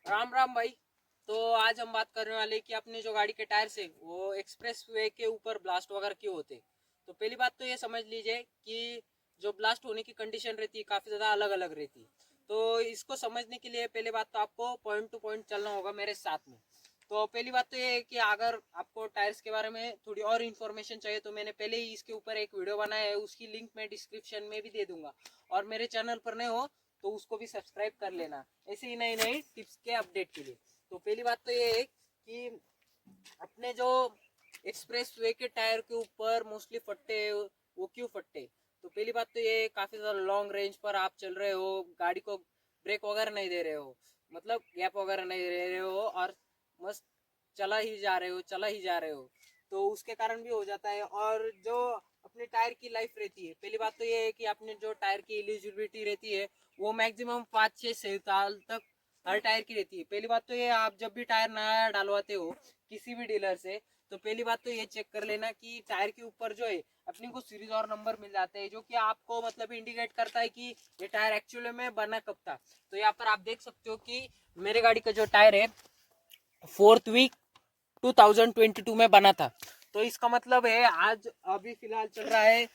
राम राम भाई। तो आज हम बात करने वाले कि अपने जो गाड़ी के टायर से वो एक्सप्रेस वे के ऊपर ब्लास्ट वगैरह क्यों होते। तो पहली बात तो ये समझ लीजिए कि जो ब्लास्ट होने की कंडीशन रहती है काफ़ी ज़्यादा अलग अलग रहती है। तो इसको समझने के लिए पहले बात तो आपको पॉइंट टू पॉइंट चलना होगा मेरे साथ में। तो पहली बात तो ये है कि अगर आपको टायर्स के बारे में थोड़ी और इन्फॉर्मेशन चाहिए तो मैंने पहले ही इसके ऊपर एक वीडियो बनाया है, उसकी लिंक मैं डिस्क्रिप्शन में भी दे दूंगा। और मेरे चैनल पर नए हो तो उसको भी सब्सक्राइब कर लेना, ऐसे ही नई नई टिप्स के अपडेट के लिए। तो पहली बात तो ये है कि अपने जो एक्सप्रेस वे के टायर के ऊपर मोस्टली फट्टे वो क्यों फट्टे। तो पहली बात तो ये काफ़ी ज़्यादा लॉन्ग रेंज पर आप चल रहे हो, गाड़ी को ब्रेक वगैरह नहीं दे रहे हो, मतलब गैप वगैरह नहीं दे रहे हो और मस्त चला ही जा रहे हो, तो उसके कारण भी हो जाता है। और जो अपने टायर की लाइफ रहती है, पहली बात तो ये है कि अपने जो टायर की एलिजिबिलिटी रहती है वो मैक्सिमम 5 से 6 साल तक हर टायर की रहती है। पहली बात तो ये, आप जब भी टायर नया डलवाते हो किसी भी डीलर से, तो पहली बात तो ये चेक कर लेना कि टायर के ऊपर जो है अपने को सीरीज और नंबर मिल जाते हैं, जो कि आपको मतलब इंडिकेट करता है कि ये टायर एक्चुअली में बना कब था। तो यहाँ पर आप देख सकते हो कि मेरे गाड़ी का जो टायर है 4th वीक 2022 में बना था। तो इसका मतलब है आज अभी फिलहाल चल रहा है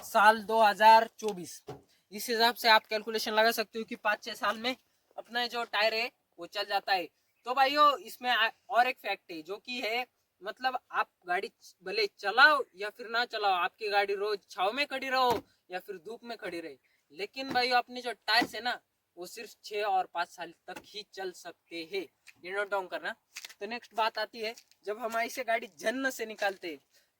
साल 2024। इस हिसाब से आप कैलकुलेशन लगा सकते हो कि 5-6 साल में अपना जो टायर है वो चल जाता है। तो भाइयों इसमें और एक फैक्ट है जो कि है, मतलब आप गाड़ी भले चलाओ या फिर ना चलाओ, आपकी गाड़ी रोज छाव में खड़ी रहो या फिर धूप में खड़ी रहे, लेकिन भाइयों अपने जो टायर है ना वो सिर्फ 6 और 5 साल तक ही चल सकते हैं। ये नोट डाउन करना। तो नेक्स्ट बात आती है, जब हम ऐसे गाड़ी जन्न से निकालते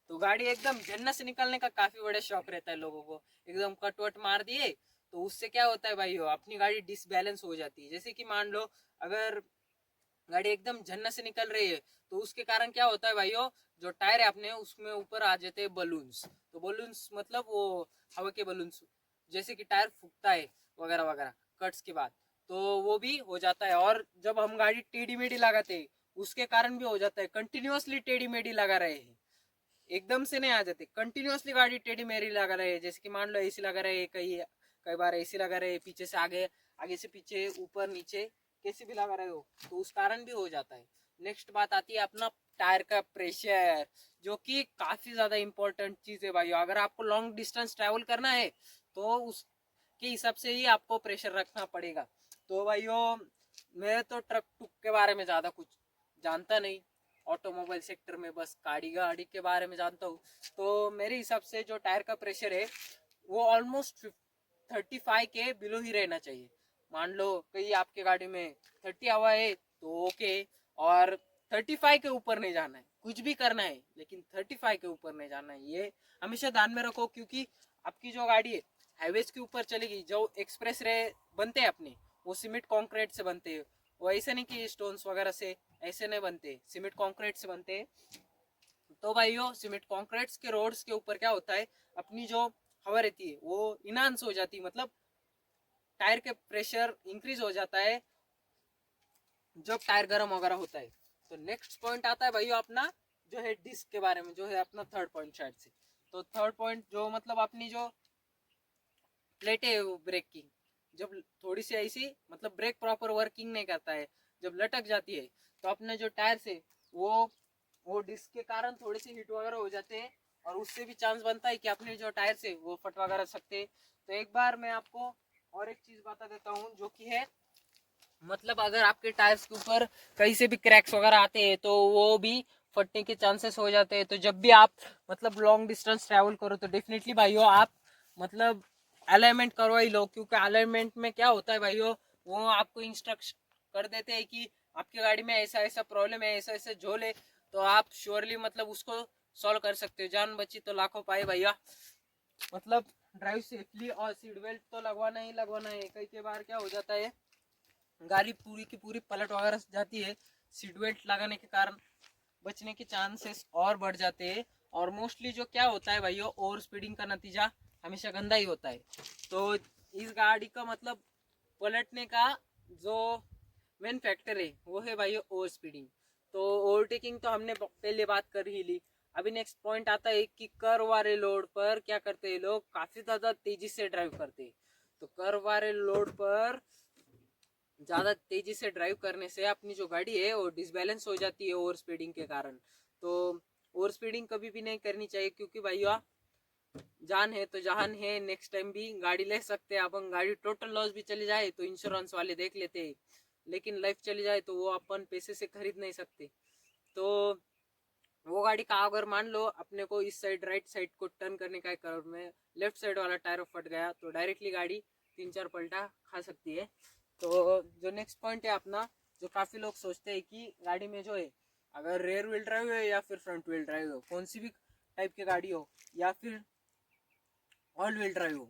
तो गाड़ी एकदम जन्नत से निकलने का काफी बड़ा शौक रहता है लोगों को, एकदम कटवट मार दिए तो उससे क्या होता है भाई, हो अपनी गाड़ी डिसबैलेंस हो जाती है। जैसे कि मान लो अगर गाड़ी एकदम जन्नत से निकल रही है तो उसके कारण क्या होता है भाइयों, जो टायर है अपने उसमें ऊपर आ जाते हैं बलून्स। तो बलून्स मतलब वो हवा के बलून्स, जैसे कि टायर फूकता है वगैरह वगैरह कट्स के बाद, तो वो भी हो जाता है। और जब हम गाड़ी टेढ़ी मेढ़ी लगाते हैं उसके कारण भी हो जाता है, कंटिन्यूअसली टेढ़ी मेढ़ी लगा रहे हैं, एकदम से नहीं आ जाते, कंटिन्यूअसली गाड़ी टेढ़ी मेढ़ी लगा रहे हैं। जैसे कि मान लो एसी लगा रहे हैं, कई कई बार एसी लगा रहे हैं पीछे से आगे, आगे से पीछे, ऊपर नीचे, कैसे भी लगा रहे हो तो उस कारण भी हो जाता है। नेक्स्ट बात आती है अपना टायर का प्रेशर, जो कि काफी ज्यादा इंपॉर्टेंट चीज है भाई। अगर आपको लॉन्ग डिस्टेंस ट्रैवल करना है तो उसके हिसाब से ही आपको प्रेशर रखना पड़ेगा। तो भाइयों मैं तो ट्रक टुक के बारे में ज्यादा कुछ जानता नहीं, ऑटोमोबाइल सेक्टर में बस गाड़ी गाड़ी के बारे में जानता हूँ। तो मेरे हिसाब से जो टायर का प्रेशर है वो ऑलमोस्ट 35 के बिलो ही रहना चाहिए। मान लो कहीं आपके गाड़ी में 30 हवा है तो ओके, और 35 के ऊपर नहीं जाना है, कुछ भी करना है लेकिन 35 के ऊपर नहीं जाना है, ये हमेशा ध्यान में रखो। क्योंकि आपकी जो गाड़ी है हाईवेज के ऊपर चलेगी, जो एक्सप्रेस रे बनते हैं अपने वो सीमेंट कॉन्क्रीट से बनते हैं, वो ऐसे नहीं कि स्टोन्स वगैरह से, ऐसे नहीं बनते, सीमेंट कॉन्क्रीट से बनते हैं। तो भाइयों सीमेंट कॉन्क्रीट के रोड्स के ऊपर क्या होता है, अपनी जो हवा रहती है वो इनहांस हो जाती है, मतलब टायर के प्रेशर इंक्रीज हो जाता है जब टायर गर्म वगैरह होता है। तो नेक्स्ट पॉइंट आता है भाइयों अपना जो है डिस्क के बारे में, जो है अपना थर्ड पॉइंट शायद से। तो थर्ड पॉइंट जो मतलब अपनी जो प्लेट है वो ब्रेक की, जब थोड़ी सी ऐसी मतलब ब्रेक प्रॉपर वर्किंग नहीं करता है, जब लटक जाती है तो अपने जो टायर से वो डिस्क के कारण थोड़ी सी हीट वगैरह हो जाते हैं, और उससे भी चांस बनता है कि अपने जो टायर से वो फट वगैरह सकते हैं। तो एक बार मैं आपको और एक चीज बता देता हूँ जो कि है, मतलब अगर आपके टायर्स के ऊपर कहीं से भी क्रैक्स वगैरह आते हैं तो वो भी फटने के चांसेस हो जाते हैं। तो जब भी आप मतलब लॉन्ग डिस्टेंस ट्रैवल करो तो डेफिनेटली भाइयों आप मतलब अलाइनमेंट करवा ही लो, क्योंकि अलाइनमेंट में क्या होता है भाइयों, वो आपको इंस्ट्रक्शन कर देते हैं कि आपकी गाड़ी में ऐसा ऐसा प्रॉब्लम है, ऐसा ऐसा झोल है, तो आप श्योरली मतलब उसको सॉल्व कर सकते हो। जान बची तो लाखों पाए भैया। मतलब ड्राइव सेफली, और सीट बेल्ट तो लगवाना ही लगवाना है। कई कई बार क्या हो जाता है, गाड़ी पूरी की पूरी पलट वगैरह जाती है, सीट बेल्ट लगाने के कारण बचने के चांसेस और बढ़ जाते हैं। और मोस्टली जो क्या होता है भाइयों, ओवर स्पीडिंग का नतीजा हमेशा गंदा ही होता है। तो इस गाड़ी का मतलब पलटने का जो मेन फैक्टर है वो है भाई ओवर स्पीडिंग। तो ओवरटेकिंग तो हमने पहले बात कर ही ली। अभी नेक्स्ट पॉइंट आता है कि कर्व वाले लोड पर क्या करते हैं लोग, काफी ज्यादा तेजी से ड्राइव करते हैं। तो कर्व वाले लोड पर ज़्यादा तेजी से ड्राइव करने से अपनी जो गाड़ी है वो डिसबैलेंस हो जाती है ओवर स्पीडिंग के कारण। तो ओवर स्पीडिंग कभी भी नहीं करनी चाहिए, क्योंकि भैया जान है तो जहान है। नेक्स्ट टाइम भी गाड़ी ले सकते हैं अपन। गाड़ी टोटल लॉस भी चली जाए तो इंश्योरेंस वाले देख लेते हैं, लेकिन लाइफ चली जाए तो वो अपन पैसे से खरीद नहीं सकते। तो वो गाड़ी का अगर मान लो अपने को इस साइड राइट साइड को टर्न करने का कर में लेफ्ट साइड वाला टायर फट गया तो डायरेक्टली गाड़ी 3-4 पलटा खा सकती है। तो जो नेक्स्ट पॉइंट है अपना, जो काफ़ी लोग सोचते हैं कि गाड़ी में जो है अगर रेयर व्हील ड्राइव हो या फिर फ्रंट व्हील ड्राइव हो, कौन सी भी टाइप की गाड़ी हो या फिर ऑल व्हील ड्राइव हो,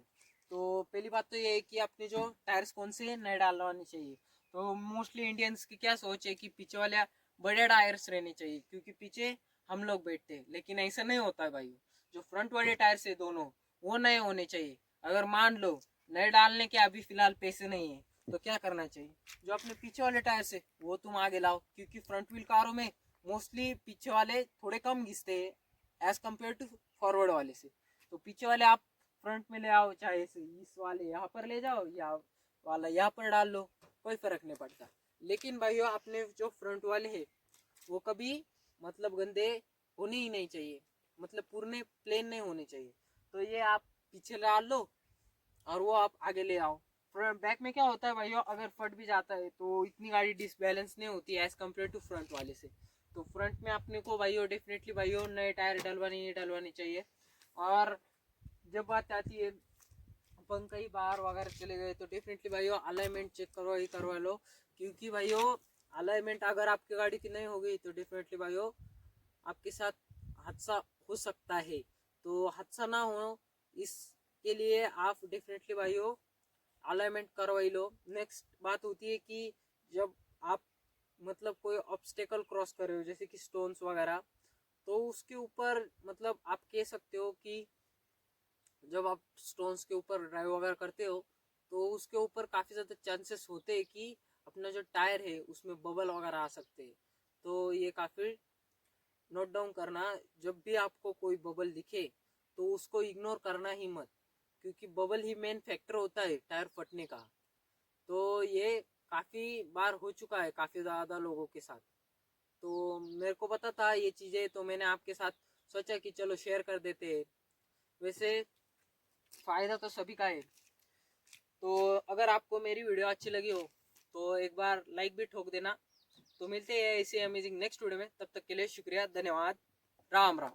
तो पहली बात तो ये है कि अपने जो टायर्स कौन से नए डालवाने चाहिए। तो मोस्टली इंडियंस की क्या सोच है कि पीछे वाले बड़े टायर्स रहने चाहिए, क्योंकि पीछे हम लोग बैठते हैं, लेकिन ऐसा नहीं होता है भाई। जो फ्रंट वाले टायर्स है दोनों, वो नए होने चाहिए। अगर मान लो नए डालने के अभी फिलहाल पैसे नहीं है, तो क्या करना चाहिए, जो अपने पीछे वाले टायर्स है वो तुम आगे लाओ, क्योंकि फ्रंट व्हील कारों में मोस्टली पीछे वाले थोड़े कम घिसते हैं एज कम्पेयर टू फॉरवर्ड वाले से। तो पीछे वाले आप फ्रंट में ले आओ, चाहे इस वाले यहाँ पर ले जाओ या वाला यहाँ पर डाल लो, कोई फर्क नहीं पड़ता। लेकिन भाइयों अपने जो फ्रंट वाले हैं वो कभी मतलब गंदे होने ही नहीं चाहिए, मतलब पूरे प्लेन नहीं होने चाहिए। तो ये आप पीछे डाल लो और वो आप आगे ले आओ। बैक में क्या होता है भाइयों, अगर फट भी जाता है तो इतनी गाड़ी डिसबैलेंस नहीं होती है एज कम्पेयर टू फ्रंट वाले से। तो फ्रंट में अपने को भाइयों डेफिनेटली भाइयों नए टायर डलवाने चाहिए। और जब बात आती है अपन कहीं बाहर वगैरह चले गए तो डेफिनेटली भाइयों अलाइनमेंट चेक करवा लो, क्योंकि भाइयों अलाइनमेंट अगर आपकी गाड़ी की नहीं होगी तो डेफिनेटली भाइयों आपके साथ हादसा हो सकता है। तो हादसा ना हो इसके लिए आप डेफिनेटली भाइयों अलाइनमेंट करवाई लो। नेक्स्ट बात होती है कि जब आप मतलब कोई ऑब्स्टेकल क्रॉस कर रहे हो जैसे कि स्टोन्स वगैरह, तो उसके ऊपर मतलब आप कह सकते हो कि जब आप स्टोन्स के ऊपर ड्राइव वगैरह करते हो तो उसके ऊपर काफ़ी ज़्यादा चांसेस होते हैं कि अपना जो टायर है उसमें बबल वगैरह आ सकते हैं। तो ये काफ़ी नोट डाउन करना, जब भी आपको कोई बबल दिखे तो उसको इग्नोर करना ही मत, क्योंकि बबल ही मेन फैक्टर होता है टायर फटने का। तो ये काफ़ी बार हो चुका है काफ़ी ज़्यादा लोगों के साथ। तो मेरे को पता था ये चीज़ें, तो मैंने आपके साथ सोचा कि चलो शेयर कर देते हैं। वैसे फ़ायदा तो सभी का है। तो अगर आपको मेरी वीडियो अच्छी लगी हो तो एक बार लाइक भी ठोक देना। तो मिलते हैं ऐसे अमेजिंग नेक्स्ट वीडियो में, तब तक के लिए शुक्रिया, धन्यवाद, राम राम।